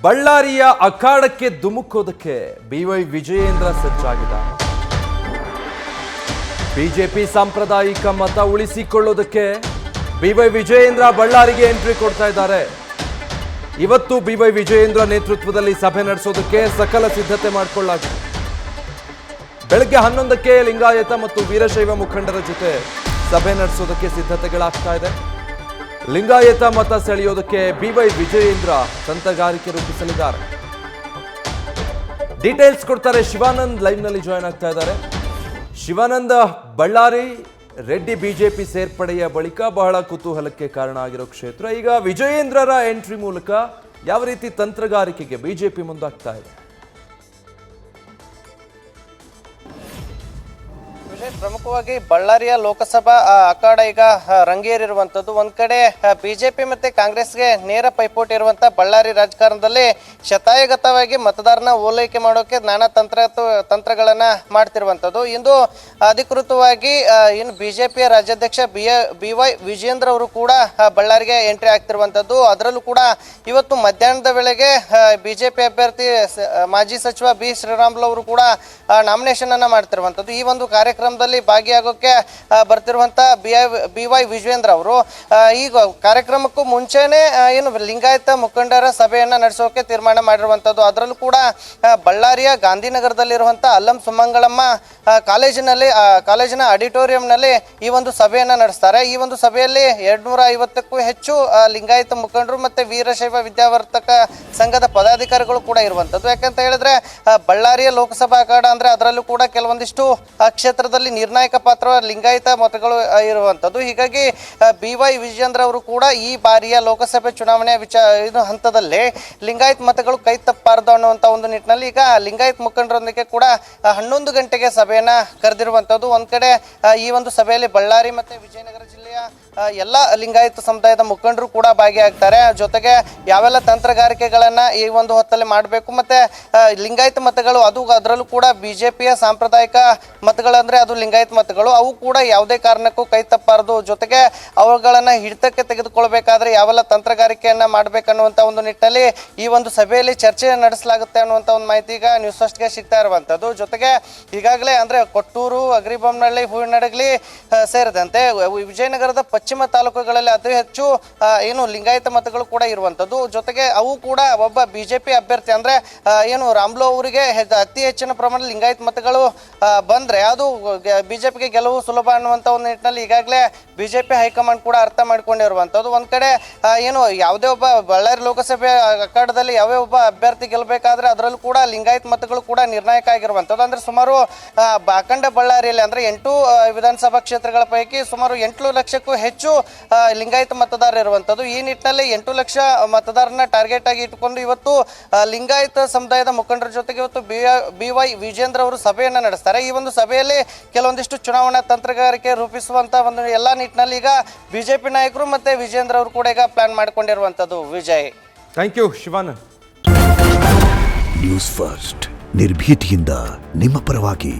ಬಳ್ಳಾರಿಯ ಅಖಾಡಕ್ಕೆ ಧುಮುಕೋದಕ್ಕೆ ಬಿವೈ ವಿಜಯೇಂದ್ರ ಸಜ್ಜಾಗಿದ್ದಾರೆ. ಬಿಜೆಪಿ ಸಾಂಪ್ರದಾಯಿಕ ಮತ ಉಳಿಸಿಕೊಳ್ಳೋದಕ್ಕೆ ಬಿವೈ ವಿಜಯೇಂದ್ರ ಬಳ್ಳಾರಿಗೆ ಎಂಟ್ರಿ ಕೊಡ್ತಾ ಇದ್ದಾರೆ. ಇವತ್ತು ಬಿವೈ ವಿಜಯೇಂದ್ರ ನೇತೃತ್ವದಲ್ಲಿ ಸಭೆ ನಡೆಸೋದಕ್ಕೆ ಸಕಲ ಸಿದ್ಧತೆ ಮಾಡಿಕೊಳ್ಳಲಾಗಿದೆ. ಬೆಳಗ್ಗೆ 11ಕ್ಕೆ ಲಿಂಗಾಯತ ಮತ್ತು ವೀರಶೈವ ಮುಖಂಡರ ಜೊತೆ ಸಭೆ ನಡೆಸೋದಕ್ಕೆ ಸಿದ್ಧತೆಗಳಾಗ್ತಾ ಇದೆ. ಲಿಂಗಾಯತ ಮತ ಸೆಳೆಯೋದಕ್ಕೆ ಬಿವೈ ವಿಜಯೇಂದ್ರ ತಂತ್ರಗಾರಿಕೆ ರೂಪಿಸಲಿದ್ದಾರೆ. ಡೀಟೇಲ್ಸ್ ಕೊಡ್ತಾರೆ ಶಿವಾನಂದ್, ಲೈವ್ ನಲ್ಲಿ ಜಾಯ್ನ್ ಆಗ್ತಾ ಇದ್ದಾರೆ. ಶಿವಾನಂದ, ಬಳ್ಳಾರಿ ರೆಡ್ಡಿ ಬಿಜೆಪಿ ಸೇರ್ಪಡೆಯ ಬಳಿಕ ಬಹಳ ಕುತೂಹಲಕ್ಕೆ ಕಾರಣ ಆಗಿರೋ ಕ್ಷೇತ್ರ. ಈಗ ವಿಜಯೇಂದ್ರರ ಎಂಟ್ರಿ ಮೂಲಕ ಯಾವ ರೀತಿ ತಂತ್ರಗಾರಿಕೆಗೆ ಬಿಜೆಪಿ ಮುಂದಾಗ್ತಾ ಇದೆ? ಪ್ರಮುಖವಾಗಿ ಬಳ್ಳಾರಿಯ ಲೋಕಸಭಾ ಅಖಾಡ ಈಗ ರಂಗೇರಿರುವಂತದ್ದು. ಒಂದ್ ಕಡೆ ಬಿಜೆಪಿ ಮತ್ತೆ ಕಾಂಗ್ರೆಸ್ಗೆ ನೇರ ಪೈಪೋಟಿ ಇರುವಂತ ಬಳ್ಳಾರಿ ರಾಜಕಾರಣದಲ್ಲಿ ಶತಾಯಗತವಾಗಿ ಮತದಾರನ ಓಲೈಕೆ ಮಾಡೋಕೆ ನಾನಾ ತಂತ್ರಗಳನ್ನ ಮಾಡ್ತಿರುವಂತದ್ದು. ಇಂದು ಅಧಿಕೃತವಾಗಿ ಇನ್ನು ಬಿಜೆಪಿಯ ರಾಜ್ಯಾಧ್ಯಕ್ಷ ಬಿವೈ ವಿಜಯೇಂದ್ರ ಅವರು ಕೂಡ ಬಳ್ಳಾರಿಗೆ ಎಂಟ್ರಿ ಆಗ್ತಿರುವಂತದ್ದು. ಅದರಲ್ಲೂ ಕೂಡ ಇವತ್ತು ಮಧ್ಯಾಹ್ನದ ವೇಳೆಗೆ ಬಿಜೆಪಿ ಅಭ್ಯರ್ಥಿ ಮಾಜಿ ಸಚಿವ ಬಿ ಶ್ರೀರಾಮುಲು ಅವರು ಕೂಡ ನಾಮಿನೇಷನ್ ಅನ್ನ ಮಾಡ್ತಿರುವಂತದ್ದು. ಈ ಒಂದು ಕಾರ್ಯಕ್ರಮದಲ್ಲಿ ಭಾಗಿಯಾಗೋಕೆ ಬರ್ತಿರುವಂತ ಬಿವೈ ವಿಜಯೇಂದ್ರ ಅವರು ಈಗ ಕಾರ್ಯಕ್ರಮಕ್ಕೂ ಮುಂಚೆನೆ ಏನು ಲಿಂಗಾಯತ ಮುಖಂಡರ ಸಭೆಯನ್ನ ನಡೆಸೋಕೆ ತೀರ್ಮಾನ ಮಾಡಿರುವಂತದ್ದು. ಅದರಲ್ಲೂ ಕೂಡ ಬಳ್ಳಾರಿಯ ಗಾಂಧಿನಗರದಲ್ಲಿರುವಂತ ಅಲ್ಲಂ ಸುಮಂಗಳಮ್ಮ ಕಾಲೇಜಿನ ಆಡಿಟೋರಿಯಂನಲ್ಲಿ ಈ ಒಂದು ಸಭೆಯನ್ನ ನಡೆಸ್ತಾರೆ. ಈ ಒಂದು ಸಭೆಯಲ್ಲಿ 250ಕ್ಕೂ ಹೆಚ್ಚು ಲಿಂಗಾಯತ ಮುಖಂಡರು ಮತ್ತೆ ವೀರಶೈವ ವಿದ್ಯಾವರ್ತಕ ಸಂಘದ ಪದಾಧಿಕಾರಿಗಳು ಕೂಡ ಇರುವಂತದ್ದು. ಯಾಕಂತ ಹೇಳಿದ್ರೆ ಬಳ್ಳಾರಿಯ ಲೋಕಸಭಾ ಅಖಾಡ ಅಂದ್ರೆ ಅದರಲ್ಲೂ ಕೂಡ ಕೆಲವೊಂದಿಷ್ಟು ಕ್ಷೇತ್ರದಲ್ಲಿ ನಿರ್ಣಾಯಕ ಪಾತ್ರ ಲಿಂಗಾಯತ ಮತಗಳು ಇರುವಂತದ್ದು. ಹೀಗಾಗಿ ಬಿವೈ ವಿಜಯೇಂದ್ರ ಅವರು ಕೂಡ ಈ ಬಾರಿಯ ಲೋಕಸಭೆ ಚುನಾವಣೆ ಹಂತದಲ್ಲಿ ಲಿಂಗಾಯತ್ ಮತಗಳು ಕೈ ತಪ್ಪಾರದು ಅನ್ನುವಂತ ಒಂದು ನಿಟ್ಟಿನಲ್ಲಿ ಈಗ ಲಿಂಗಾಯತ್ ಮುಖಂಡರೊಂದಿಗೆ ಕೂಡ 11 ಗಂಟೆಗೆ ಸಭೆಯನ್ನ ಕರೆದಿರುವಂತದ್ದು. ಒಂದ್ ಕಡೆ ಈ ಒಂದು ಸಭೆಯಲ್ಲಿ ಬಳ್ಳಾರಿ ಮತ್ತೆ ವಿಜಯನಗರ ಜಿಲ್ಲೆಯ ಎಲ್ಲ ಲಿಂಗಾಯತ ಸಮುದಾಯದ ಮುಖಂಡರು ಕೂಡ ಭಾಗಿಯಾಗ್ತಾರೆ. ಜೊತೆಗೆ ಯಾವೆಲ್ಲ ತಂತ್ರಗಾರಿಕೆಗಳನ್ನ ಈ ಒಂದು ಹೊತ್ತಲ್ಲಿ ಮಾಡಬೇಕು ಮತ್ತೆ ಲಿಂಗಾಯತ ಮತಗಳು ಅದರಲ್ಲೂ ಕೂಡ ಬಿಜೆಪಿಯ ಸಾಂಪ್ರದಾಯಿಕ ಮತಗಳಂದ್ರೆ ಅದು ಲಿಂಗಾಯತ ಮತಗಳು, ಅವು ಕೂಡ ಯಾವುದೇ ಕಾರಣಕ್ಕೂ ಕೈ ತಪ್ಪಾರದು. ಜೊತೆಗೆ ಅವುಗಳನ್ನ ಹಿಡಿತಕ್ಕೆ ತೆಗೆದುಕೊಳ್ಬೇಕಾದ್ರೆ ಯಾವೆಲ್ಲ ತಂತ್ರಗಾರಿಕೆಯನ್ನ ಮಾಡ್ಬೇಕನ್ನುವಂತ ಒಂದು ನಿಟ್ಟಿನಲ್ಲಿ ಈ ಒಂದು ಸಭೆಯಲ್ಲಿ ಚರ್ಚೆ ನಡೆಸಲಾಗುತ್ತೆ ಅನ್ನುವಂತ ಒಂದು ಮಾಹಿತಿ ಈಗ ನ್ಯೂಸ್ ಫಸ್ಟ್ಗೆ ಸಿಗ್ತಾ ಇರುವಂತದ್ದು. ಜೊತೆಗೆ ಈಗಾಗಲೇ ಅಂದ್ರೆ ಕೊಟ್ಟೂರು, ಅಗ್ರಿಬೊಮ್ಮನಹಳ್ಳಿ, ಹೂವಿನಡಗಲಿ ಸೇರಿದಂತೆ ವಿಜಯನಗರದ ಪಶ್ಚಿಮ ತಾಲೂಕುಗಳಲ್ಲಿ ಅತಿ ಹೆಚ್ಚು ಏನು ಲಿಂಗಾಯತ ಮತಗಳು ಕೂಡ ಇರುವಂತದ್ದು. ಜೊತೆಗೆ ಅವು ಕೂಡ ಒಬ್ಬ ಬಿಜೆಪಿ ಅಭ್ಯರ್ಥಿ ಅಂದ್ರೆ ಏನು ರಾಮ್ಲೋ ಅವರಿಗೆ ಅತಿ ಹೆಚ್ಚಿನ ಪ್ರಮಾಣ ಲಿಂಗಾಯತ ಮತಗಳು ಬಂದ್ರೆ ಅದು ಬಿಜೆಪಿಗೆ ಗೆಲುವು ಸುಲಭ ಅನ್ನುವಂತ ಒಂದು ನಿಟ್ಟಿನಲ್ಲಿ ಈಗಾಗಲೇ ಬಿಜೆಪಿ ಹೈಕಮಾಂಡ್ ಕೂಡ ಅರ್ಥ ಮಾಡಿಕೊಂಡಿರುವಂತದ್ದು. ಒಂದ್ ಕಡೆ ಏನು ಯಾವುದೇ ಒಬ್ಬ ಬಳ್ಳಾರಿ ಲೋಕಸಭೆ ಅಖಾಡದಲ್ಲಿ ಯಾವೇ ಒಬ್ಬ ಅಭ್ಯರ್ಥಿ ಗೆಲ್ಲಬೇಕಾದ್ರೆ ಅದರಲ್ಲೂ ಕೂಡ ಲಿಂಗಾಯತ ಮತಗಳು ಕೂಡ ನಿರ್ಣಾಯಕ ಆಗಿರುವಂತದ್ದು. ಅಂದ್ರೆ ಸುಮಾರು ಅಖಂಡ ಬಳ್ಳಾರಿಯಲ್ಲಿ ಅಂದ್ರೆ 8 ವಿಧಾನಸಭಾ ಕ್ಷೇತ್ರಗಳ ಪೈಕಿ ಸುಮಾರು 8 ಲಕ್ಷಕ್ಕೂ ಹೆಚ್ಚು ಲಿಂಗಾಯತ ಮತದಾರರು ಇರುವಂತದ್ದು. ಈ ನಿಟ್ಟಿನಲ್ಲಿ 8 ಲಕ್ಷ ಮತದಾರನ ಟಾರ್ಗೆಟ್ ಆಗಿ ಇಟ್ಟುಕೊಂಡು ಇವತ್ತು ಲಿಂಗಾಯತ ಸಮುದಾಯದ ಮುಖಂಡರ ಜೊತೆಗೆ ಇವತ್ತು ಬಿವೈ ವಿಜಯೇಂದ್ರ ಅವರು ಸಭೆಯನ್ನ ನಡೆಸ್ತಾರೆ. ಈ ಒಂದು ಸಭೆಯಲ್ಲಿ ಕೆಲವೊಂದಿಷ್ಟು ಚುನಾವಣಾ ತಂತ್ರಗಾರಿಕೆ ರೂಪಿಸುವಂತ ಒಂದು ಎಲ್ಲ ನಿಟ್ಟಿನಲ್ಲಿ ಈಗ ಬಿಜೆಪಿ ನಾಯಕರು ಮತ್ತೆ ವಿಜಯೇಂದ್ರ ಅವರು ಕೂಡ ಈಗ ಪ್ಲಾನ್ ಮಾಡಿಕೊಂಡಿರುವಂತದ್ದು. Vijay, thank you Shivanand. News First ನಿರ್ಭೀತಿಯಿಂದ ನಿಮ್ಮ ಪರವಾಗಿ.